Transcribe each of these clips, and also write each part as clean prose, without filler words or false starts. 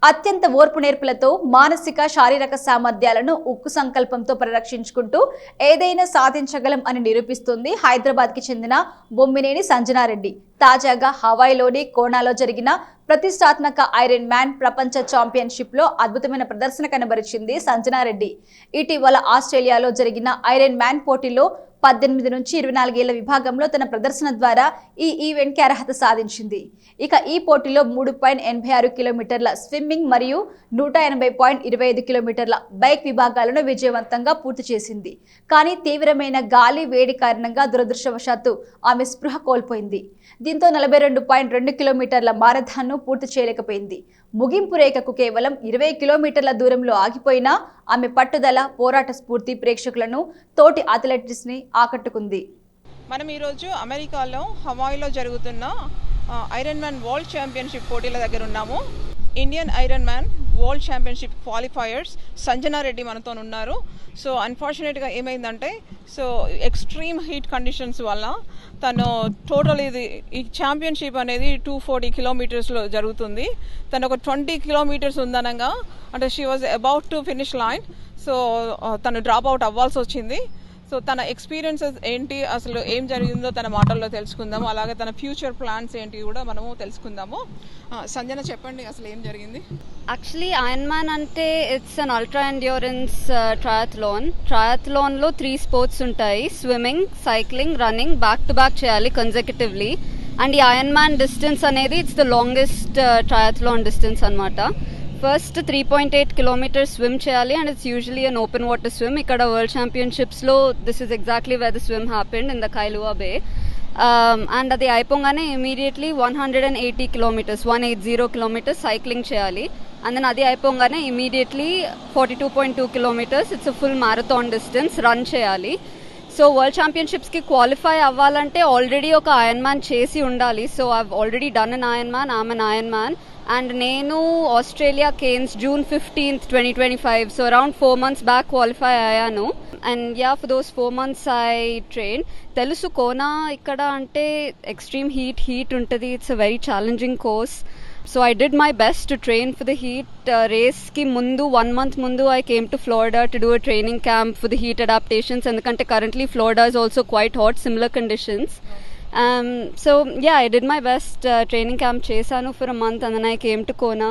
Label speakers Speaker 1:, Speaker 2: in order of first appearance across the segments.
Speaker 1: అత్యంత ఓర్పు నేర్పులతో మానసిక శారీరక సామర్థ్యాలను ఉక్కు సంకల్పంతో పరిరక్షించుకుంటూ ఏదైనా సాధించగలం అని నిరూపిస్తుంది హైదరాబాద్కి చెందిన బొమ్మినేని సంజనారెడ్డి. తాజాగా హవాయిలోని కోనాలో జరిగిన ప్రతిష్టాత్మక ఐరన్ మ్యాన్ ప్రపంచ ఛాంపియన్షిప్లో అద్భుతమైన ప్రదర్శన కనబరిచింది సంజనారెడ్డి. ఇటీవల ఆస్ట్రేలియాలో జరిగిన ఐరన్ మ్యాన్ పోటీలో 18 నుంచి 24 ఏళ్ల విభాగంలో తన ప్రదర్శన ద్వారా ఈ ఈవెంట్కి అర్హత సాధించింది. ఇక ఈ పోటీలో 3.86 కిలోమీటర్ల స్విమ్మింగ్ మరియు 180.25 కిలోమీటర్ల బైక్ విభాగాలను విజయవంతంగా పూర్తి చేసింది. కానీ తీవ్రమైన గాలి వేడి కారణంగా దురదృష్టవశాత్తు ఆమె స్పృహ కోల్పోయింది. దీంతో 42.2 కిలోమీటర్ల మారథాన్ను పూర్తి చేయలేకపోయింది. ముగింపు రేఖకు కేవలం 20 కిలోమీటర్ల దూరంలో ఆగిపోయినా ఆమె పట్టుదల, పోరాట స్ఫూర్తి ప్రేక్షకులను, తోటి అథ్లెట్స్ ని ఆకట్టుకుంది.
Speaker 2: మనం ఈరోజు అమెరికాలో హవాయిలో జరుగుతున్న ఐరన్ మ్యాన్ వరల్డ్ ఛాంపియన్షిప్ పోటీల దగ్గర ఉన్నాము. Indian iron man world championship qualifiers Sanjana Reddy మనతో ఉన్నారు. సో అన్ఫార్చునేట్గా ఏమైందంటే ఎక్స్ట్రీమ్ హీట్ కండిషన్స్ వల్ల తను టోటల్ ఈ ఛాంపియన్షిప్ అనేది 240 కిలోమీటర్స్లో జరుగుతుంది. తను ఒక 20 కిలోమీటర్స్ ఉందనగా అంటే she was about to finish line. So తను డ్రాప్ అవుట్ అవ్వాల్సి వచ్చింది. సో తన ఎక్స్పీరియన్సెస్ ఏంటి, అసలు ఏం జరిగిందో తన మాటల్లో తెలుసుకుందాము. అలాగే తన ఫ్యూచర్ ప్లాన్స్ ఏంటి కూడా మనము తెలుసుకుందాము. సంజన, చెప్పండి అసలు ఏం జరిగింది?
Speaker 3: యాక్చువల్లీ ఐరన్ మ్యాన్ అంటే ఇట్స్ అన్ అల్ట్రా ఎండ్యూరెన్స్ ట్రయాథ్లాన్లో 3 స్పోర్ట్స్ ఉంటాయి: swimming, cycling, running. Back to back చేయాలి కన్సెక్యూటివ్లీ. అండ్ ఈ ఐరన్ మ్యాన్ డిస్టెన్స్ అనేది it's the longest triathlon distance అనమాట. ఫస్ట్ 3.8 కిలోమీటర్స్ స్విమ్ చేయాలి and it's usually an open water swim. ఇక్కడ world ఛాంపియన్షిప్స్లో this is exactly where the swim happened in the Kailua bay. And అది అయిపోగానే immediately 180 kilometres cycling చేయాలి. And then అది అయిపోగానే immediately 42.2 kilometres it's full marathon distance run చేయాలి. So world ఛాంపియన్షిప్స్కి qualify అవ్వాలంటే ఆల్రెడీ ఒక ఐరన్ మ్యాన్ చేసి ఉండాలి. So I've already done an iron man, I'm an iron man. And నేను Australia Cairns June 15th, 2025, so around 4 months back qualify అయ్యాను. And yeah, for those 4 months I train. తెలుసు Kona ఇక్కడ అంటే extreme heat ఉంటుంది. It's a very challenging course. So I did my best to train for the heat. రేస్కి ముందు 1 month ముందు I came to Florida to do a training camp for the heat adaptations. ఎందుకంటే currently Florida is also quite hot, similar conditions. So yeah, I did my best. Training camp chesanu for a month and then I came to Kona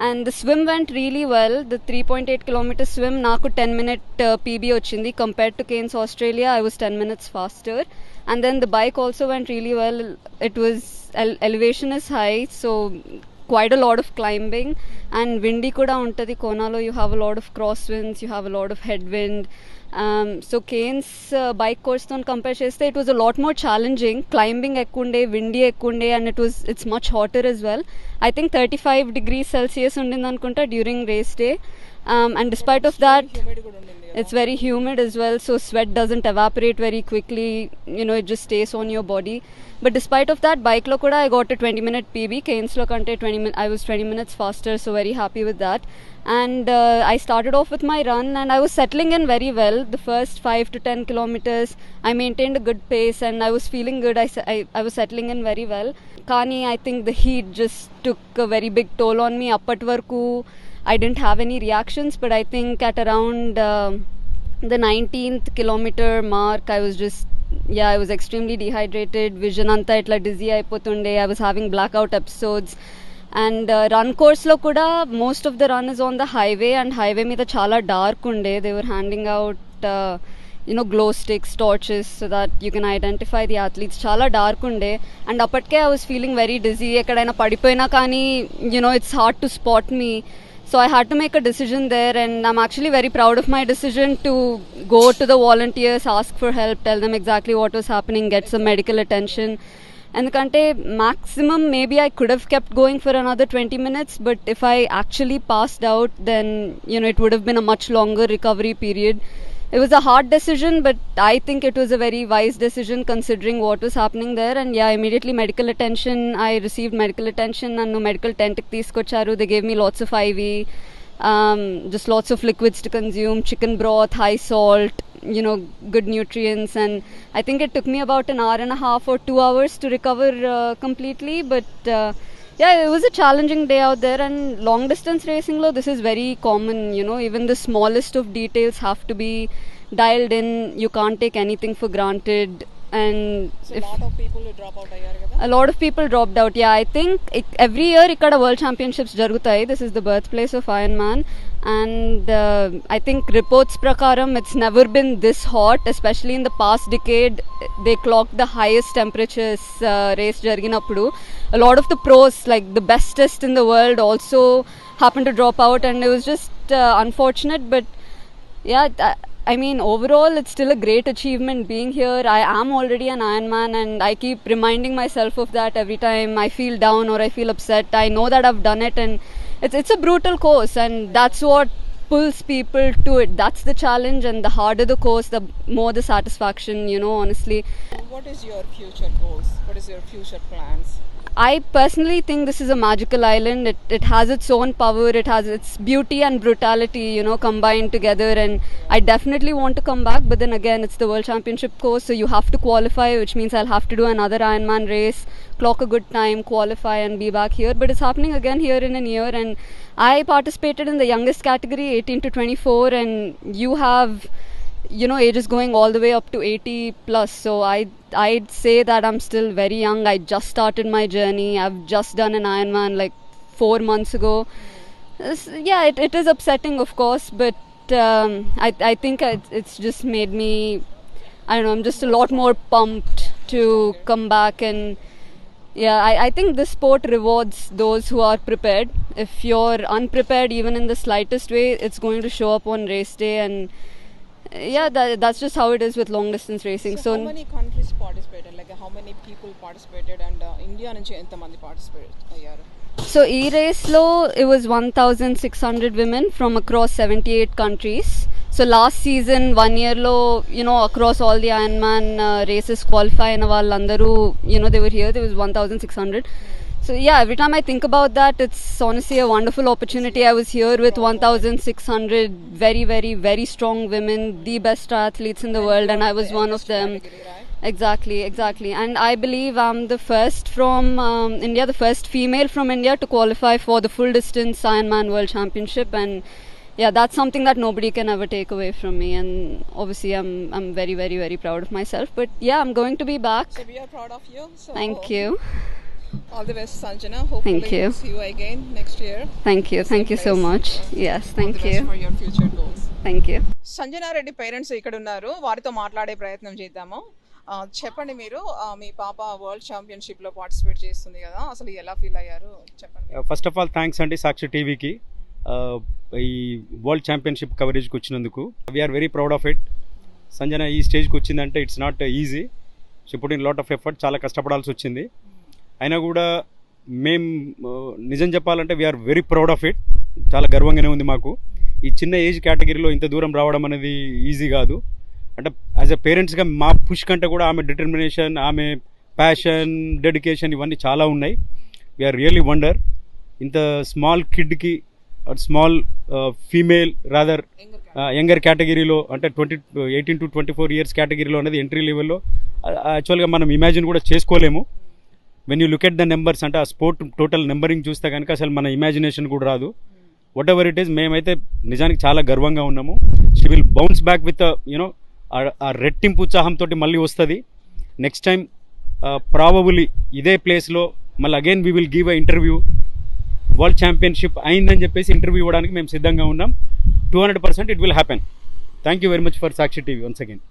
Speaker 3: and the swim went really well. The 3.8 kilometer swim naaku 10-minute PB ochindi. Compared to Cairns Australia, I was 10 minutes faster. And then the bike also went really well. It was elevation is high, so quite a lot of climbing and windy kuda untadi. Konalo you have a lot of crosswinds, you have a lot of headwind. So Cairns bike course తో compare చేస్తే it was a lot more challenging. Climbing ekkunde, windy ekkunde, and it's much hotter as well. I think 35 degrees Celsius undindi anukunta during race day. And despite of that, it's very humid as well, so sweat doesn't evaporate very quickly, it just stays on your body. But despite of that, bike lo kuda I got a 20-minute PB. Cairns lo kante I was 20 minutes faster, so very happy with that. And I started off with my run and I was settling in very well. The first 5 to 10 kilometers I maintained a good pace and I was feeling good. I was settling in very well. Kani I think the heat just took a very big toll on me. Appat varku I didn't have any reactions, but I think at around the 19th kilometer mark I was extremely dehydrated. Vision anta itla dizzy ayipotunde. I was having blackout episodes. And run course lo kuda most of the run is on the highway and highway meeda chala dark unde. They were handing out glow sticks, torches, so that you can identify the athletes. Chala dark unde and apatke I was feeling very dizzy. Ekkadaina padipoyina kani it's hard to spot me. So I had to make a decision there, and I'm actually very proud of my decision to go to the volunteers, ask for help, tell them exactly what was happening, get some medical attention. Endukante maximum maybe I could have kept going for another 20 minutes, but if I actually passed out, then it would have been a much longer recovery period. It was a hard decision, but I think it was a very wise decision considering what was happening there. And yeah, immediately medical attention. I received medical attention and no medical tent teeskocharu. They gave me lots of IV, just lots of liquids to consume, chicken broth, high salt, good nutrients. And I think it took me about an hour and a half or 2 hours to recover completely. But Yeah, it was a challenging day out there, and long distance racing lo this is very common, even the smallest of details have to be dialed in. You can't take anything for granted, and
Speaker 2: so
Speaker 3: if
Speaker 2: lot of people drop out అయ్యారు కదా.
Speaker 3: a lot of people dropped out. Yeah, I think every year ikkada world championships jarugutayi. This is the birthplace of Ironman, and I think reports prakaram it's never been this hot, especially in the past decade. They clocked the highest temperatures race jarginappudu. A lot of the pros, like the bestest in the world, also happened to drop out, and it was just unfortunate. But yeah, I mean, overall, it's still a great achievement being here. I am already an Ironman, and I keep reminding myself of that every time I feel down or I feel upset. I know that I've done it, and it's a brutal course, and that's what pulls people to it. That's the challenge, and the harder the course, the more the satisfaction, honestly.
Speaker 2: What is your future goals? What is your future plans?
Speaker 3: I personally think this is a magical island. It has its own power. It has its beauty and brutality, combined together. And I definitely want to come back. But then again, it's the World Championship course, so you have to qualify, which means I'll have to do another Ironman race, clock a good time, qualify, and be back here. But it's happening again here in a year. And I participated in the youngest category, 18 to 24, and you have ages going all the way up to 80 plus. So I'd say that I'm still very young. I just started my journey. I've just done an Ironman like 4 months ago. Yeah, it is upsetting, of course, but I think it's just made me, I don't know, I'm just a lot more pumped to come back. And yeah, I think this sport rewards those who are prepared. If you're unprepared even in the slightest way, it's going to show up on race day. And yeah, that's just how it is with long distance racing.
Speaker 2: So how many countries participated? Like how many people participated, and India నుంచి ఎంతమంది participate అయ్యారు?
Speaker 3: So e race lo it was 1600 women from across 78 countries. So last season 1 year lo across all the Ironman races qualify అయిన వాళ్ళందరూ they were here. There was 1600. So yeah, every time I think about that, it's honestly a wonderful opportunity. I was here with 1600 very, very, very strong women, the best triathletes in the world, and I was one of them. Exactly. And I believe I'm the first from India, the first female from India to qualify for the full distance Ironman World Championship. And yeah, that's something that nobody can ever take away from me. And obviously I'm very, very, very proud of myself. But yeah, I'm going to be back.
Speaker 2: So we are proud of you. So
Speaker 3: Thank you.
Speaker 2: All the best, Sanjana. Hopefully
Speaker 3: Thank you.
Speaker 2: we'll see you again next year.
Speaker 3: Thank you so
Speaker 2: place.
Speaker 3: much. Yes, thank
Speaker 2: All the
Speaker 3: you.
Speaker 2: best for your future goals.
Speaker 3: Thank you.
Speaker 2: Sanjana Reddy parents ఇక్కడ ఉన్నారు, వారితో మాట్లాడే ప్రయత్నం చేద్దాము. చెప్పండి, మీరు మీ పాప world championship లో పార్టిసిపేట్ చేస్తుంది కదా, అసలు ఎలా ఫీల్ అయ్యారు చెప్పండి.
Speaker 4: ఫస్ట్ ఆఫ్ ఆల్ థ్యాంక్స్ అండి సాక్షి టీవీకి ఈ వరల్డ్ ఛాంపియన్షిప్ కవరేజ్కి వచ్చినందుకు. We are very proud of it. Sanjana ఈ స్టేజ్కి వచ్చిందంటే it's not easy. She put in lot of effort. చాలా కష్టపడాల్సి వచ్చింది. అయినా కూడా మేము నిజం చెప్పాలంటే we are very proud of it. చాలా గర్వంగానే ఉంది మాకు. ఈ చిన్న ఏజ్ కేటగిరీలో ఇంత దూరం రావడం అనేది ఈజీ కాదు. అంటే యాజ్ ఎ పేరెంట్స్గా మా పుష్ కంటే కూడా ఆమె డిటర్మినేషన్, ఆమె ప్యాషన్, డెడికేషన్ ఇవన్నీ చాలా ఉన్నాయి. We are really wonder. ఇంత స్మాల్ కిడ్కి, స్మాల్ ఫీమేల్ రాదర్ యంగర్ కేటగిరీలో, అంటే 18 to 24 years కేటగిరీలో అనేది ఎంట్రీ లెవెల్లో యాక్చువల్గా మనం ఇమాజిన్ కూడా చేసుకోలేము. When you look at the numbers, అంటే ఆ స్పోర్ట్ టోటల్ నెంబరింగ్ చూస్తే కనుక అసలు మన ఇమాజినేషన్ కూడా రాదు. వాట్ ఎవర్ ఇట్ ఈస్, మేమైతే నిజానికి చాలా గర్వంగా ఉన్నాము. She will bounce back with ఆ రెట్టింపు ఉత్సాహంతో మళ్ళీ వస్తుంది. నెక్స్ట్ టైం ప్రాబబులీ ఇదే ప్లేస్లో మళ్ళీ again we will give a interview. World championship అయిందని చెప్పేసి ఇంటర్వ్యూ ఇవ్వడానికి మేము సిద్ధంగా ఉన్నాం. 200% it will happen. Thank you very much for Sakshi TV once again.